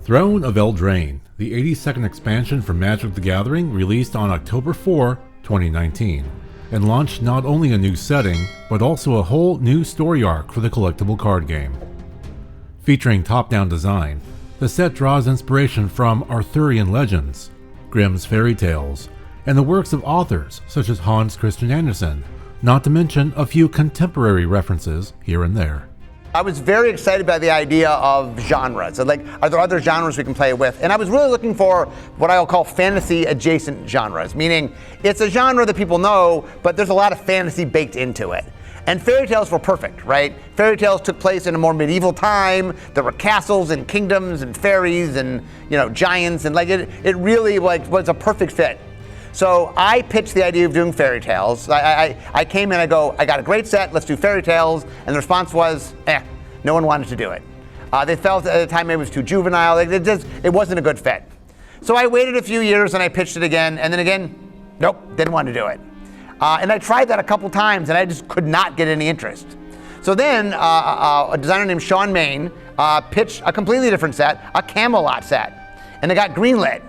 Throne of Eldraine, the 82nd expansion for Magic the Gathering, released on October 4, 2019, and launched not only a new setting, but also a whole new story arc for the collectible card game. Featuring top-down design, the set draws inspiration from Arthurian legends, Grimm's fairy tales, and the works of authors such as Hans Christian Andersen, not to mention a few contemporary references here and there. I was very excited by the idea of genres. Like, are there other genres we can play with? And I was really looking for what I'll call fantasy adjacent genres, meaning it's a genre that people know, but there's a lot of fantasy baked into it. And fairy tales were perfect, right? Fairy tales took place in a more medieval time. There were castles and kingdoms and fairies and, giants, and it really was a perfect fit. So I pitched the idea of doing fairy tales. I came in, I got a great set, let's do fairy tales, and the response was, no one wanted to do it. They felt at the time it was too juvenile, it wasn't a good fit. So I waited a few years and I pitched it again, and then again, nope, didn't want to do it. And I tried that a couple times and I just could not get any interest. So then a designer named Sean Main pitched a completely different set, a Camelot set, and it got greenlit.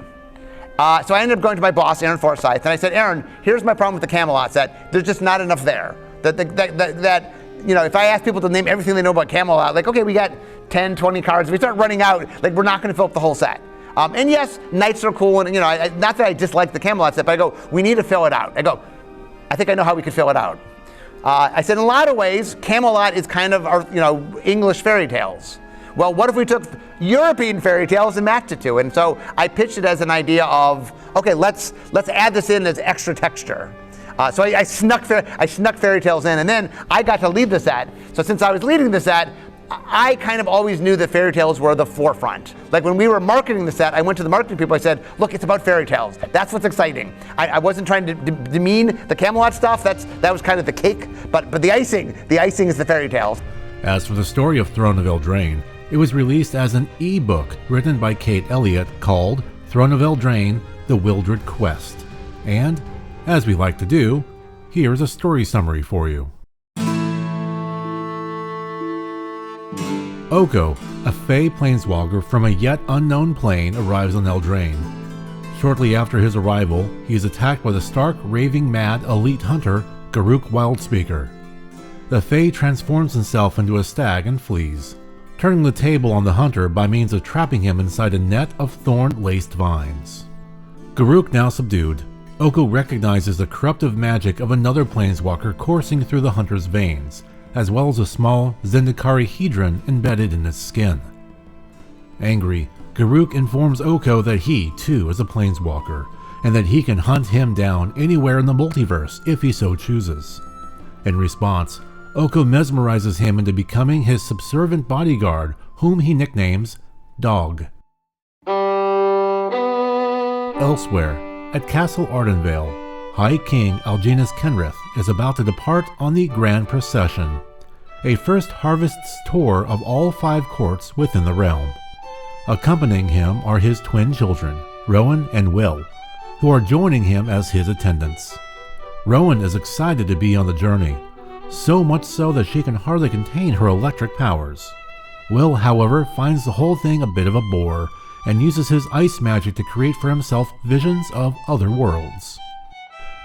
So I ended up going to my boss, Aaron Forsyth, and I said, Aaron, here's my problem with the Camelot set. There's just not enough there. If I ask people to name everything they know about Camelot, okay, we got 10, 20 cards. If we start running out, we're not going to fill up the whole set. And yes, knights are cool, and not that I dislike the Camelot set, but I go, we need to fill it out. I think I know how we could fill it out. I said, in a lot of ways, Camelot is kind of our, English fairy tales. Well, what if we took European fairy tales and matched it to it? And so I pitched it as an idea of, okay, let's add this in as extra texture. So I snuck fairy tales in, and then I got to lead the set. So since I was leading the set, I kind of always knew that fairy tales were the forefront. Like when we were marketing the set, I went to the marketing people, I said, look, it's about fairy tales. That's what's exciting. I wasn't trying to demean the Camelot stuff. That was kind of the cake, but the icing is the fairy tales. As for the story of Throne of Eldraine, it was released as an e-book written by Kate Elliott called Throne of Eldraine, The Wildered Quest. And, as we like to do, here's a story summary for you. Oko, a Fey planeswalker from a yet unknown plane, arrives on Eldraine. Shortly after his arrival, he is attacked by the stark, raving mad elite hunter, Garruk Wildspeaker. The Fey transforms himself into a stag and flees, turning the table on the hunter by means of trapping him inside a net of thorn-laced vines. Garruk now subdued, Oko recognizes the corruptive magic of another planeswalker coursing through the hunter's veins, as well as a small Zendikari hedron embedded in his skin. Angry, Garruk informs Oko that he, too, is a planeswalker, and that he can hunt him down anywhere in the multiverse if he so chooses. In response, Oko mesmerizes him into becoming his subservient bodyguard, whom he nicknames Dog. Elsewhere, at Castle Ardenvale, High King Algenis Kenrith is about to depart on the Grand Procession, a first harvest's tour of all 5 courts within the realm. Accompanying him are his twin children, Rowan and Will, who are joining him as his attendants. Rowan is excited to be on the journey, so much so that she can hardly contain her electric powers. Will, however, finds the whole thing a bit of a bore, and uses his ice magic to create for himself visions of other worlds.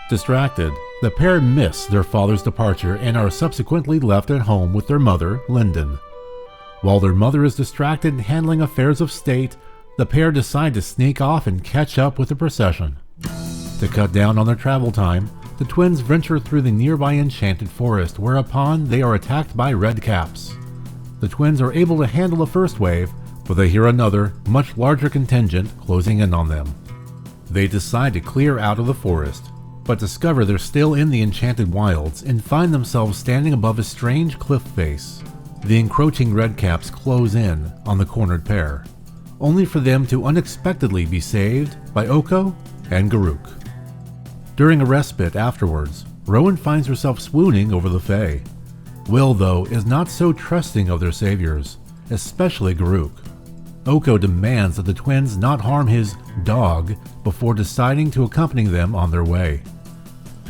Distracted, the pair miss their father's departure and are subsequently left at home with their mother, Linden. While their mother is distracted handling affairs of state, the pair decide to sneak off and catch up with the procession. To cut down on their travel time, the twins venture through the nearby enchanted forest, whereupon they are attacked by redcaps. The twins are able to handle the first wave, but they hear another, much larger contingent closing in on them. They decide to clear out of the forest, but discover they're still in the enchanted wilds and find themselves standing above a strange cliff face. The encroaching redcaps close in on the cornered pair, only for them to unexpectedly be saved by Oko and Garruk. During a respite afterwards, Rowan finds herself swooning over the Fae. Will, though, is not so trusting of their saviors, especially Garruk. Oko demands that the twins not harm his dog before deciding to accompany them on their way.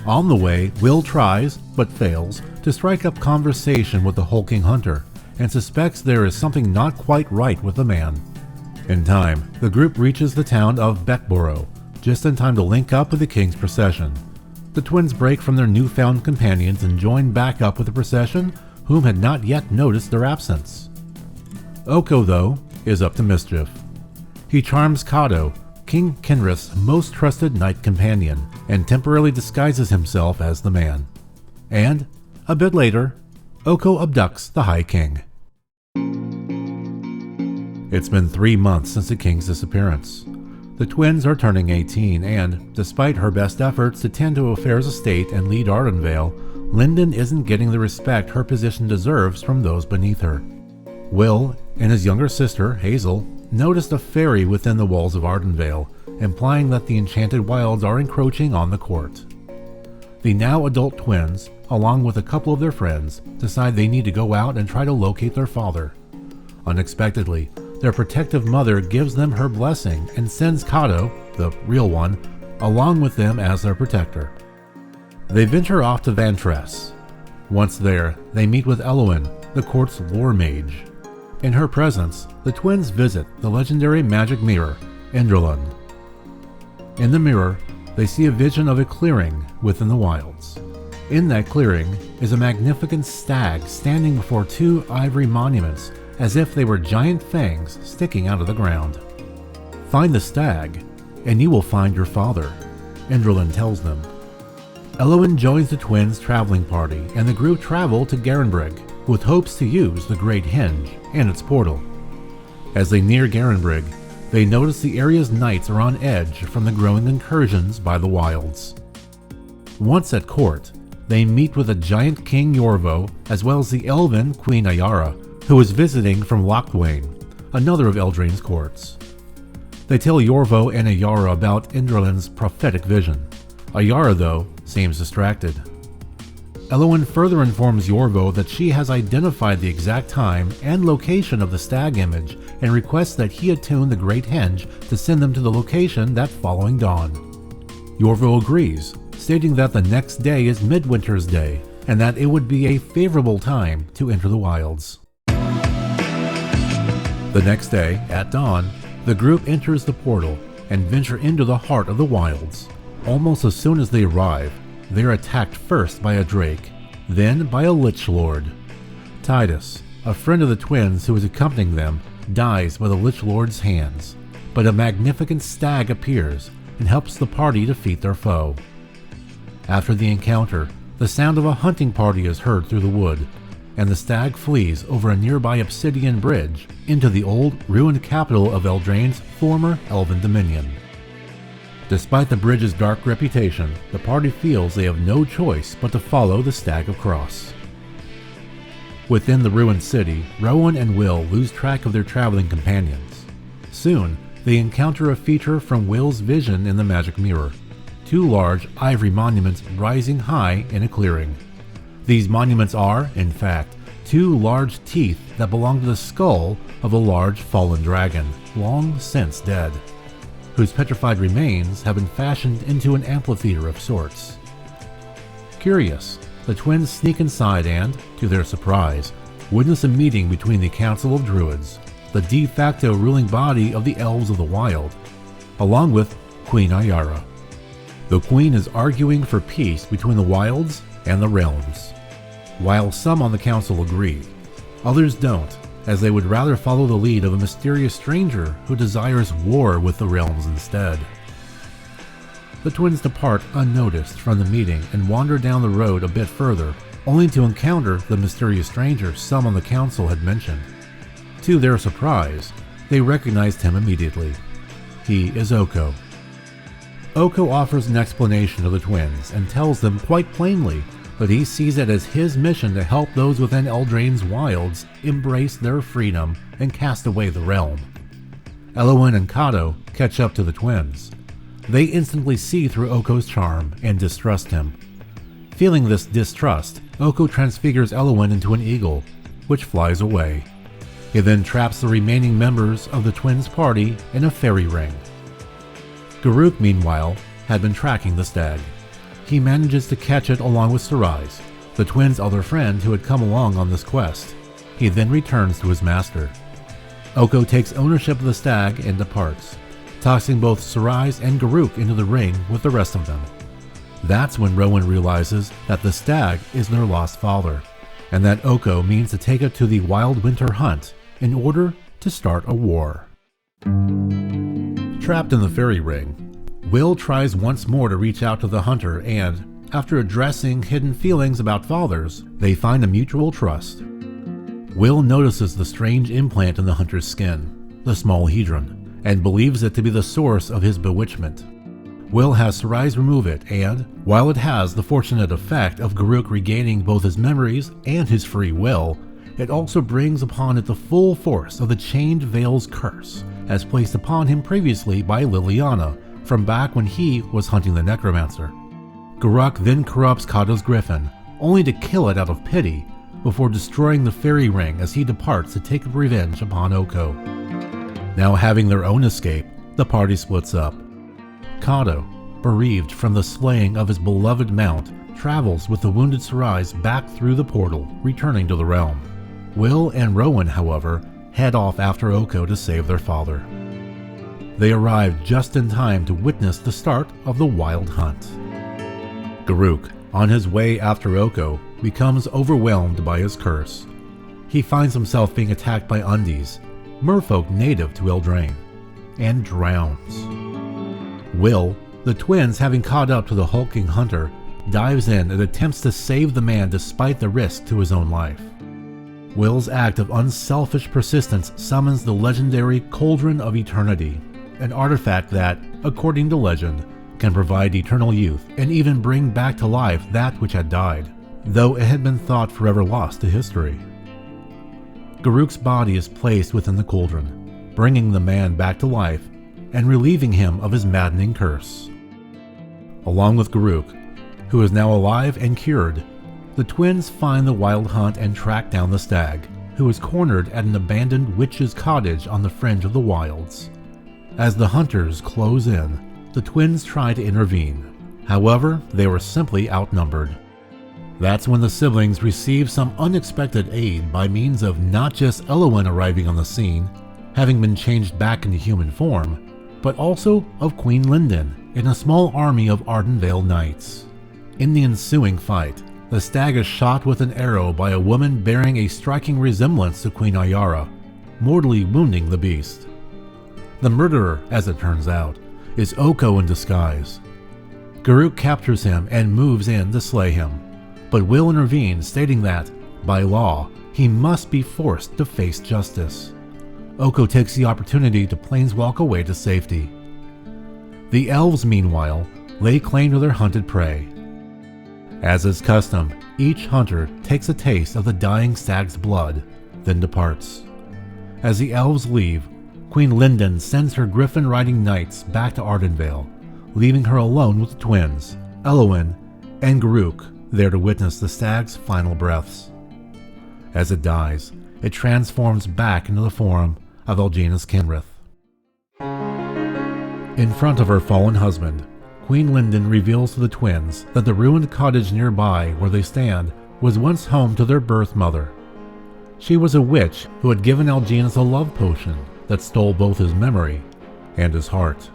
On the way, Will tries, but fails, to strike up conversation with the hulking hunter, and suspects there is something not quite right with the man. In time, the group reaches the town of Beckborough, just in time to link up with the king's procession. The twins break from their newfound companions and join back up with the procession, whom had not yet noticed their absence. Oko, though, is up to mischief. He charms Kato, King Kenrith's most trusted knight companion, and temporarily disguises himself as the man. And, a bit later, Oko abducts the High King. It's been 3 months since the king's disappearance. The twins are turning 18 and, despite her best efforts to tend to affairs of state and lead Ardenvale, Lyndon isn't getting the respect her position deserves from those beneath her. Will and his younger sister, Hazel, noticed a fairy within the walls of Ardenvale, implying that the enchanted wilds are encroaching on the court. The now adult twins, along with a couple of their friends, decide they need to go out and try to locate their father. Unexpectedly, their protective mother gives them her blessing and sends Kato, the real one, along with them as their protector. They venture off to Vantress. Once there, they meet with Elowen, the court's lore mage. In her presence, the twins visit the legendary magic mirror, Endralund. In the mirror, they see a vision of a clearing within the wilds. In that clearing is a magnificent stag standing before 2 ivory monuments as if they were giant fangs sticking out of the ground. Find the stag, and you will find your father, Endralund tells them. Elowen joins the twins' traveling party, and the group travel to Garenbrig, with hopes to use the Great Henge and its portal. As they near Garenbrig, they notice the area's knights are on edge from the growing incursions by the wilds. Once at court, they meet with the giant King Yorvo, as well as the elven Queen Ayara, who is visiting from Locthwain, another of Eldraine's courts. They tell Yorvo and Ayara about Endralund's prophetic vision. Ayara, though, seems distracted. Elowen further informs Yorvo that she has identified the exact time and location of the stag image and requests that he attune the Great Henge to send them to the location that following dawn. Yorvo agrees, stating that the next day is Midwinter's Day and that it would be a favorable time to enter the wilds. The next day, at dawn, the group enters the portal and venture into the heart of the wilds. Almost as soon as they arrive, they are attacked first by a drake, then by a lich lord. Titus, a friend of the twins who is accompanying them, dies by the lich lord's hands, but a magnificent stag appears and helps the party defeat their foe. After the encounter, the sound of a hunting party is heard through the wood, and the stag flees over a nearby obsidian bridge into the old, ruined capital of Eldraine's former elven dominion. Despite the bridge's dark reputation, the party feels they have no choice but to follow the stag across. Within the ruined city, Rowan and Will lose track of their traveling companions. Soon, they encounter a feature from Will's vision in the magic mirror, 2 large ivory monuments rising high in a clearing. These monuments are, in fact, 2 large teeth that belong to the skull of a large fallen dragon, long since dead, whose petrified remains have been fashioned into an amphitheater of sorts. Curious, the twins sneak inside and, to their surprise, witness a meeting between the Council of Druids, the de facto ruling body of the Elves of the Wild, along with Queen Ayara. The Queen is arguing for peace between the wilds and the realms. While some on the council agree, others don't, as they would rather follow the lead of a mysterious stranger who desires war with the realms instead. The twins depart unnoticed from the meeting and wander down the road a bit further, only to encounter the mysterious stranger some on the council had mentioned. To their surprise, they recognized him immediately. He is Oko. Oko offers an explanation to the twins and tells them quite plainly that he sees it as his mission to help those within Eldraine's wilds embrace their freedom and cast away the realm. Elowen and Kato catch up to the twins. They instantly see through Oko's charm and distrust him. Feeling this distrust, Oko transfigures Elowen into an eagle, which flies away. He then traps the remaining members of the twins' party in a fairy ring. Garuk, meanwhile, had been tracking the stag. He manages to catch it along with Sarais, the twins' other friend who had come along on this quest. He then returns to his master. Oko takes ownership of the stag and departs, tossing both Sarais and Garruk into the ring with the rest of them. That's when Rowan realizes that the stag is their lost father, and that Oko means to take it to the Wild Winter Hunt in order to start a war. Trapped in the fairy ring, Will tries once more to reach out to the hunter and, after addressing hidden feelings about fathers, they find a mutual trust. Will notices the strange implant in the hunter's skin, the small hedron, and believes it to be the source of his bewitchment. Will has Sarais remove it, and, while it has the fortunate effect of Garruk regaining both his memories and his free will, it also brings upon it the full force of the Chained Veil's curse, as placed upon him previously by Liliana, from back when he was hunting the Necromancer. Garruk then corrupts Kato's griffin, only to kill it out of pity, before destroying the fairy ring as he departs to take revenge upon Oko. Now having their own escape, the party splits up. Kato, bereaved from the slaying of his beloved mount, travels with the wounded Sarais back through the portal, returning to the realm. Will and Rowan, however, head off after Oko to save their father. They arrive just in time to witness the start of the Wild Hunt. Garruk, on his way after Oko, becomes overwhelmed by his curse. He finds himself being attacked by Undies, merfolk native to Eldraine, and drowns. Will, the twins having caught up to the hulking hunter, dives in and attempts to save the man despite the risk to his own life. Will's act of unselfish persistence summons the legendary Cauldron of Eternity, an artifact that, according to legend, can provide eternal youth and even bring back to life that which had died, though it had been thought forever lost to history. Garruk's body is placed within the cauldron, bringing the man back to life and relieving him of his maddening curse. Along with Garruk, who is now alive and cured, the twins find the Wild Hunt and track down the stag, who is cornered at an abandoned witch's cottage on the fringe of the wilds. As the hunters close in, the twins try to intervene. However, they were simply outnumbered. That's when the siblings receive some unexpected aid by means of not just Elowen arriving on the scene, having been changed back into human form, but also of Queen Linden in a small army of Ardenvale knights. In the ensuing fight, the stag is shot with an arrow by a woman bearing a striking resemblance to Queen Ayara, mortally wounding the beast. The murderer, as it turns out, is Oko in disguise. Garruk captures him and moves in to slay him, but Will intervenes, stating that, by law, he must be forced to face justice. Oko takes the opportunity to planeswalk away to safety. The elves, meanwhile, lay claim to their hunted prey. As is custom, each hunter takes a taste of the dying stag's blood, then departs. As the elves leave, Queen Linden sends her griffin-riding knights back to Ardenvale, leaving her alone with the twins, Elowen and Garruk, there to witness the stag's final breaths. As it dies, it transforms back into the form of Elgina's Kenrith. In front of her fallen husband, Queen Linden reveals to the twins that the ruined cottage nearby where they stand was once home to their birth mother. She was a witch who had given Elginus a love potion that stole both his memory and his heart.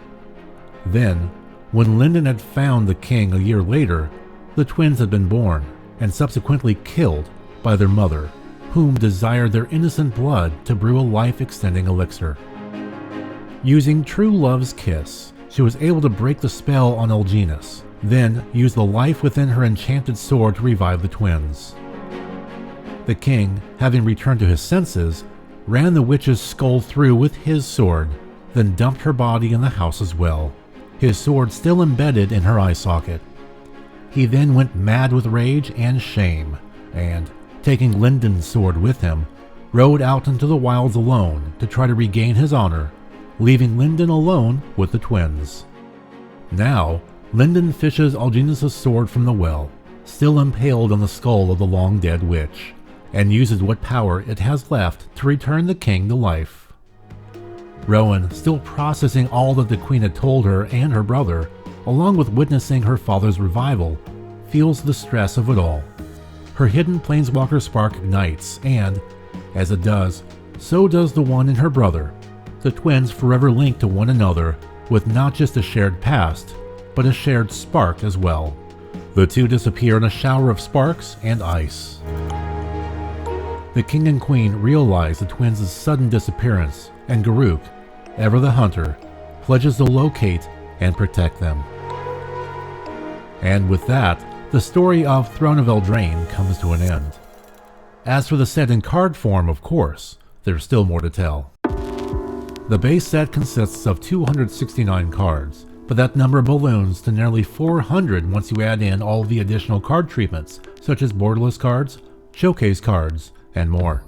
Then, when Linden had found the king a year later, the twins had been born and subsequently killed by their mother, whom desired their innocent blood to brew a life-extending elixir. Using true love's kiss, she was able to break the spell on Elginus, then use the life within her enchanted sword to revive the twins. The king, having returned to his senses, ran the witch's skull through with his sword, then dumped her body in the house as well, his sword still embedded in her eye socket. He then went mad with rage and shame, and, taking Linden's sword with him, rode out into the wilds alone to try to regain his honor, leaving Linden alone with the twins. Now, Linden fishes Elginus' sword from the well, still impaled on the skull of the long-dead witch, and uses what power it has left to return the king to life. Rowan, still processing all that the queen had told her and her brother, along with witnessing her father's revival, feels the stress of it all. Her hidden planeswalker spark ignites and, as it does, so does the one in her brother, the twins forever linked to one another with not just a shared past, but a shared spark as well. The two disappear in a shower of sparks and ice. The king and queen realize the twins' sudden disappearance, and Garruk, ever the hunter, pledges to locate and protect them. And with that, the story of Throne of Eldraine comes to an end. As for the set in card form, of course, there's still more to tell. The base set consists of 269 cards, but that number balloons to nearly 400 once you add in all the additional card treatments, such as borderless cards, showcase cards, and more.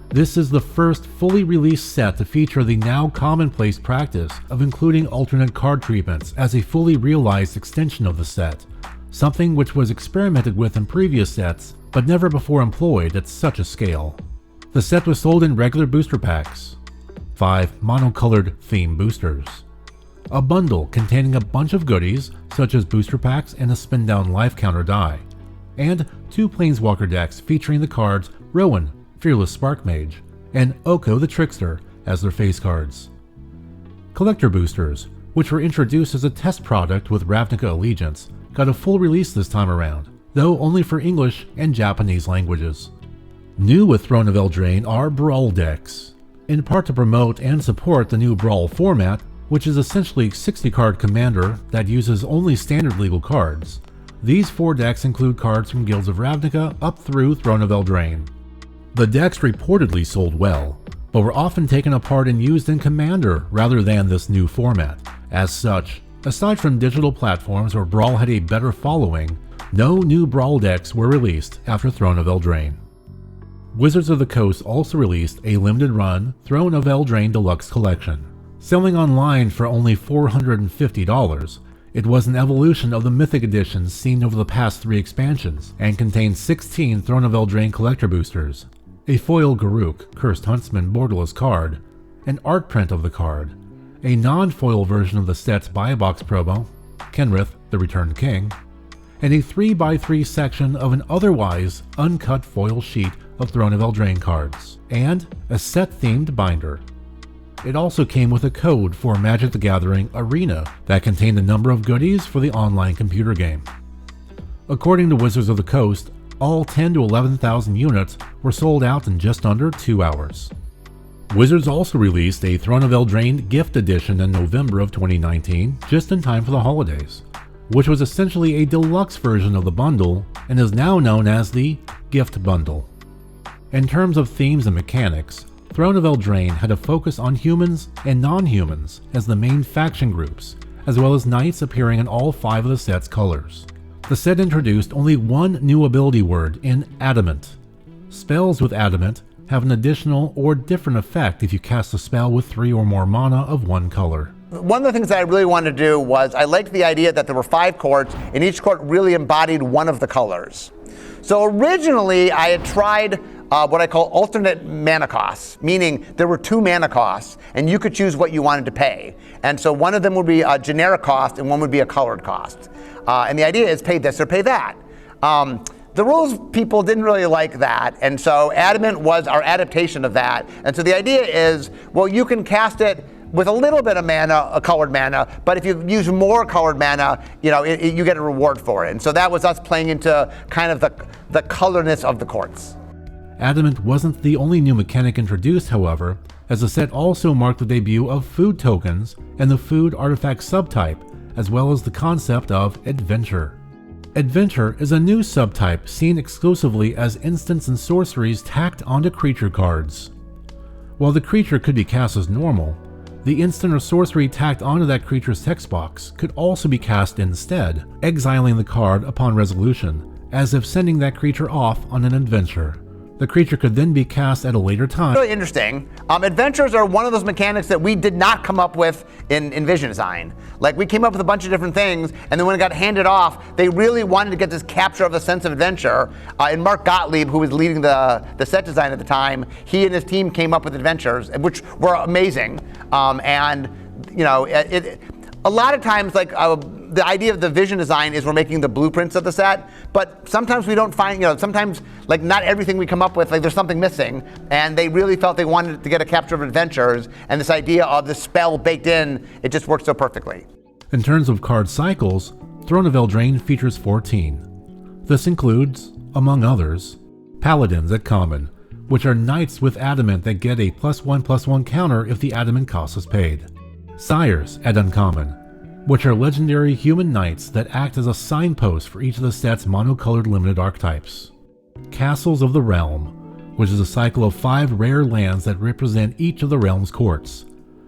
This is the first fully released set to feature the now commonplace practice of including alternate card treatments as a fully realized extension of the set, something which was experimented with in previous sets, but never before employed at such a scale. The set was sold in regular booster packs, 5 monocolored theme boosters, a bundle containing a bunch of goodies such as booster packs and a spin down life counter die, and 2 Planeswalker decks featuring the cards Rowan, Fearless Spark Mage, and Oko the Trickster as their face cards. Collector boosters, which were introduced as a test product with Ravnica Allegiance, got a full release this time around, though only for English and Japanese languages. New with Throne of Eldraine are Brawl decks, in part to promote and support the new Brawl format, which is essentially a 60-card commander that uses only standard legal cards. These 4 decks include cards from Guilds of Ravnica up through Throne of Eldraine. The decks reportedly sold well, but were often taken apart and used in Commander rather than this new format. As such, aside from digital platforms where Brawl had a better following, no new Brawl decks were released after Throne of Eldraine. Wizards of the Coast also released a limited run Throne of Eldraine Deluxe Collection. Selling online for only $450, it was an evolution of the Mythic editions seen over the past 3 expansions, and contained 16 Throne of Eldraine collector boosters, a foil Garruk, Cursed Huntsman borderless card, an art print of the card, a non-foil version of the set's buy box promo, Kenrith, the Returned King, and a 3x3 section of an otherwise uncut foil sheet of Throne of Eldraine cards, and a set-themed binder. It also came with a code for Magic the Gathering Arena that contained a number of goodies for the online computer game. According to Wizards of the Coast, all 10 to 11,000 units were sold out in just under 2 hours. Wizards also released a Throne of Eldraine Gift Edition in November of 2019, just in time for the holidays, which was essentially a deluxe version of the bundle and is now known as the Gift Bundle. In terms of themes and mechanics, Throne of Eldraine had a focus on humans and non-humans as the main faction groups, as well as knights appearing in all 5 of the set's colors. The set introduced only one new ability word in Adamant. Spells with Adamant have an additional or different effect if you cast a spell with 3 or more mana of one color. One of the things that I really wanted to do was I liked the idea that there were 5 courts and each court really embodied one of the colors. So originally I had tried what I call alternate mana costs, meaning there were 2 mana costs and you could choose what you wanted to pay. And so one of them would be a generic cost and one would be a colored cost. And the idea is pay this or pay that. The rules people didn't really like that, and so Adamant was our adaptation of that. And so the idea is, well, you can cast it with a little bit of mana, a colored mana, but if you use more colored mana, you get a reward for it. And so that was us playing into kind of the colorness of the courts. Adamant wasn't the only new mechanic introduced, however, as the set also marked the debut of food tokens and the food artifact subtype, as well as the concept of Adventure. Adventure is a new subtype seen exclusively as instants and sorceries tacked onto creature cards. While the creature could be cast as normal, the instant or sorcery tacked onto that creature's text box could also be cast instead, exiling the card upon resolution, as if sending that creature off on an adventure. The creature could then be cast at a later time. Really interesting. Adventures are one of those mechanics that we did not come up with in Vision Design. Like, we came up with a bunch of different things, and then when it got handed off, they really wanted to get this capture of the sense of adventure. And Mark Gottlieb, who was leading the set design at the time, he and his team came up with adventures, which were amazing. A lot of times, like, the idea of the vision design is we're making the blueprints of the set, but sometimes we don't find, sometimes like not everything we come up with, like there's something missing, and they really felt they wanted to get a capture of adventures, and this idea of the spell baked in, it just works so perfectly. In terms of card cycles, Throne of Eldraine features 14. This includes, among others, Paladins at common, which are knights with adamant that get a +1/+1 counter if the adamant cost is paid. Sires at uncommon, which are legendary human knights that act as a signpost for each of the set's monocolored limited archetypes. Castles of the Realm, which is a cycle of 5 rare lands that represent each of the realm's courts.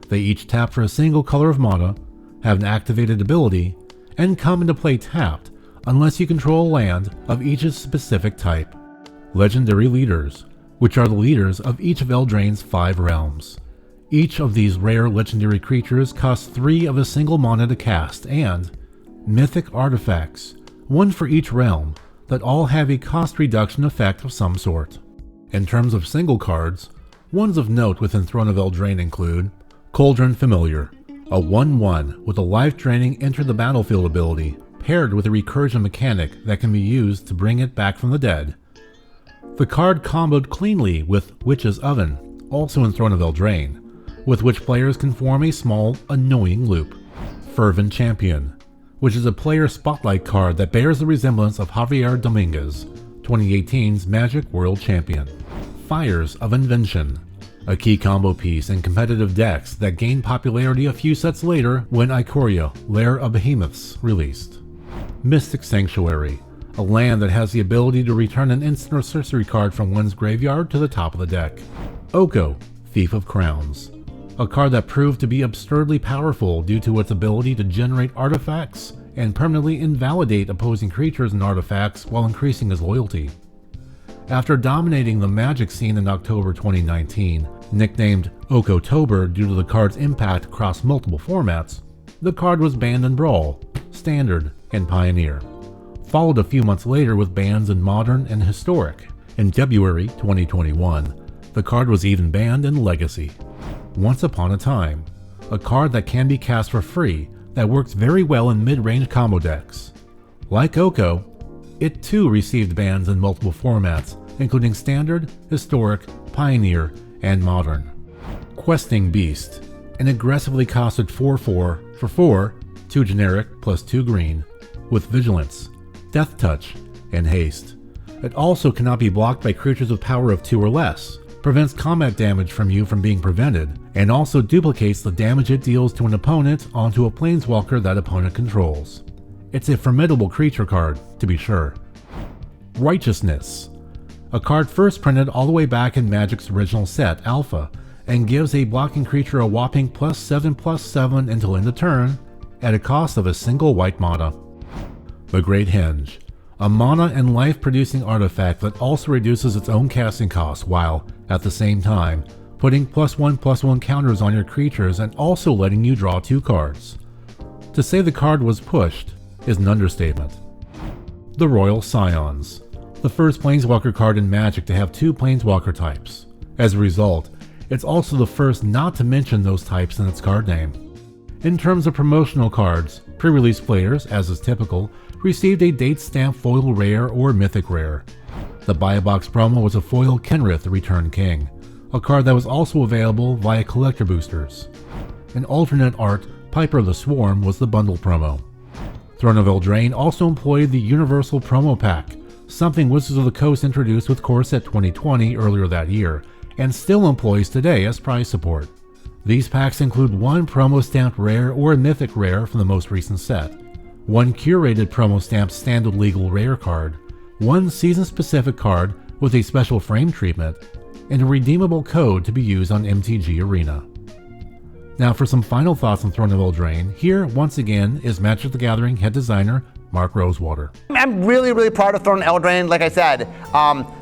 They each tap for a single color of mana, have an activated ability, and come into play tapped unless you control a land of each specific type. Legendary Leaders, which are the leaders of each of Eldraine's 5 realms. Each of these rare legendary creatures costs 3 of a single mana to cast, and Mythic Artifacts, 1 for each realm, that all have a cost reduction effect of some sort. In terms of single cards, ones of note within Throne of Eldraine include Cauldron Familiar, a 1/1 with a life-draining enter the battlefield ability, paired with a recursion mechanic that can be used to bring it back from the dead. The card comboed cleanly with Witch's Oven, also in Throne of Eldraine, with which players can form a small, annoying loop. Fervent Champion, which is a player spotlight card that bears the resemblance of Javier Dominguez, 2018's Magic World Champion. Fires of Invention, a key combo piece in competitive decks that gained popularity a few sets later when Ikoria, Lair of Behemoths, released. Mystic Sanctuary, a land that has the ability to return an instant or sorcery card from one's graveyard to the top of the deck. Oko, Thief of Crowns, a card that proved to be absurdly powerful due to its ability to generate artifacts and permanently invalidate opposing creatures and artifacts while increasing his loyalty. After dominating the Magic scene in October 2019, nicknamed Okotober due to the card's impact across multiple formats, the card was banned in Brawl, Standard, and Pioneer, followed a few months later with bans in Modern and Historic. In February 2021, the card was even banned in Legacy. Once Upon a Time, a card that can be cast for free that works very well in mid-range combo decks. Like Oko, it too received bans in multiple formats, including Standard, Historic, Pioneer, and Modern. Questing Beast, an aggressively costed 4/4 for 4, 2 generic plus 2 green, with Vigilance, Death Touch, and Haste. It also cannot be blocked by creatures with power of 2 or less, prevents combat damage from you from being prevented, and also duplicates the damage it deals to an opponent onto a planeswalker that opponent controls. It's a formidable creature card, to be sure. Righteousness, a card first printed all the way back in Magic's original set, Alpha, and gives a blocking creature a whopping +7/+7 until end of turn, at a cost of a single white mana. The Great Henge, a mana and life producing artifact that also reduces its own casting cost while, at the same time, putting +1/+1 counters on your creatures and also letting you draw 2 cards. To say the card was pushed is an understatement. The Royal Scions, the first Planeswalker card in Magic to have 2 Planeswalker types. As a result, it's also the first not to mention those types in its card name. In terms of promotional cards, pre-release players, as is typical, received a date stamp foil rare or mythic rare. The Buy a Box promo was a foil Kenrith the Returned King, a card that was also available via collector boosters. An alternate art, Piper of the Swarm, was the bundle promo. Throne of Eldraine also employed the Universal Promo Pack, something Wizards of the Coast introduced with Core Set 2020 earlier that year, and still employs today as prize support. These packs include 1 promo stamped rare or mythic rare from the most recent set, 1 curated promo stamped standard legal rare card, 1 season-specific card with a special frame treatment, and a redeemable code to be used on MTG Arena. Now for some final thoughts on Throne of Eldraine, here once again is Magic the Gathering head designer Mark Rosewater. I'm really, really proud of Throne of Eldraine. Like I said,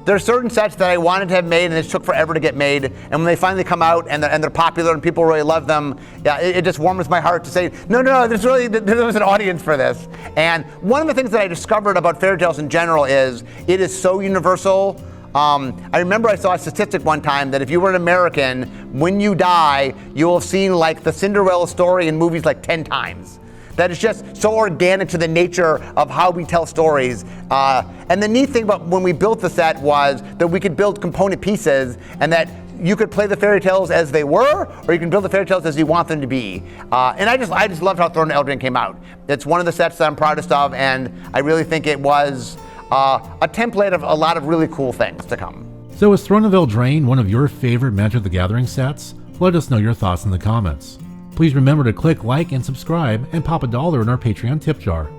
there are certain sets that I wanted to have made and it took forever to get made. And when they finally come out and they're popular and people really love them, yeah, it just warms my heart to say, no, there was an audience for this. And one of the things that I discovered about fairy tales in general is it is so universal. I remember I saw a statistic one time that if you were an American, when you die, you'll have seen like the Cinderella story in movies like 10 times. that is just so organic to the nature of how we tell stories. And the neat thing about when we built the set was that we could build component pieces, and that you could play the fairy tales as they were, or you can build the fairy tales as you want them to be. And I just loved how Throne of Eldraine came out. It's one of the sets that I'm proudest of, and I really think it was a template of a lot of really cool things to come. So is Throne of Eldraine one of your favorite Magic the Gathering sets? Let us know your thoughts in the comments. Please remember to click like and subscribe, and pop $1 in our Patreon tip jar.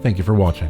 Thank you for watching.